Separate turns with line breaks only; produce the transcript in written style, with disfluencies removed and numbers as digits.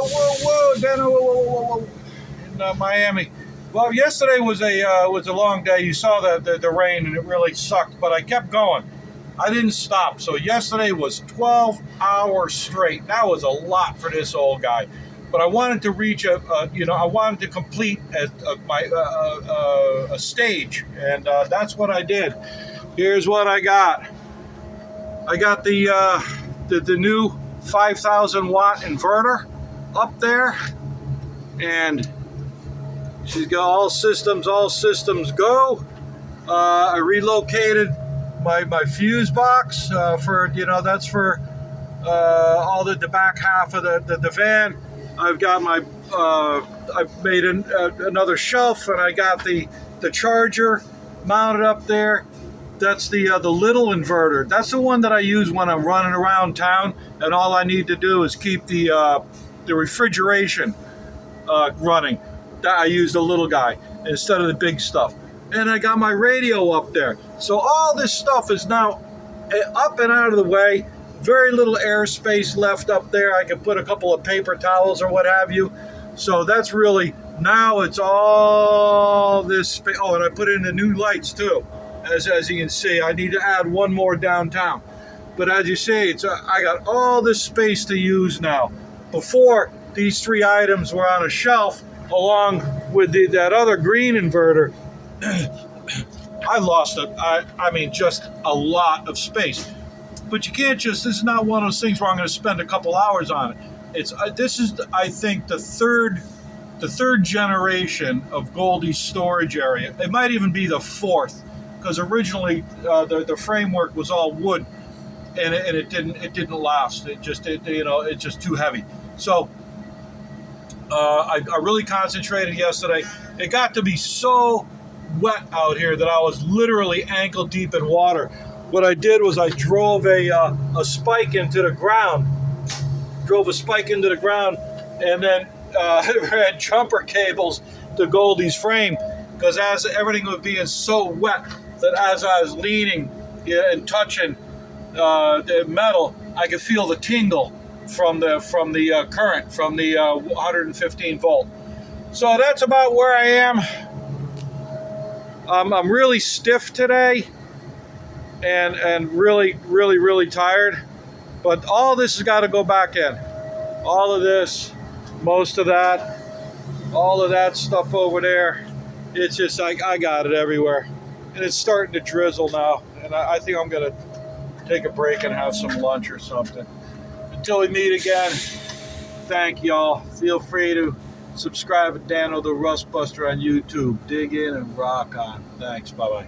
whoa, Dano, whoa, in Miami. Well, yesterday was a long day. You saw the rain, and it really sucked. But I kept going. I didn't stop. So yesterday was 12 hours straight. That was a lot for this old guy. But I wanted to reach I wanted to complete a stage, and that's what I did. Here's what I got. I got the new 5,000 watt inverter up there, and she's got all systems go. I relocated my fuse box for that's for all the back half of the van. I've got my I've made another shelf, and I got the charger mounted up there. That's the little inverter. That's the one that I use when I'm running around town, and all I need to do is keep the refrigeration running. I use the little guy instead of the big stuff. And I got my radio up there. So all this stuff is now up and out of the way. Very little airspace left up there. I can put a couple of paper towels or what have you. So that's really, now it's all this space. Oh, and I put in the new lights too. As you can see, I need to add one more downtown. But as you see, I got all this space to use now. Before, these three items were on a shelf along with that other green inverter. I lost just a lot of space. But you can't this is not one of those things where I'm going to spend a couple hours on it. This is, I think, the third generation of Goldie's storage area. It might even be the fourth, because originally the framework was all wood, and it didn't last. It's just too heavy. So I really concentrated yesterday. It got to be so wet out here that I was literally ankle deep in water. What I did was I drove a spike into the ground. And then had jumper cables to Goldie's frame, because as everything was being so wet that as I was leaning and touching the metal, I could feel the tingle from the current from the 115 volt. So that's about where I am. I'm really stiff today, and really tired. But all this has got to go back in. All of this, most of that, all of that stuff over there. It's just I got it everywhere, and it's starting to drizzle now. And I think I'm gonna take a break and have some lunch or something. Until we meet again, thank y'all. Feel free to subscribe to Dano the Rust Buster on YouTube. Dig in and rock on. Thanks. Bye-bye.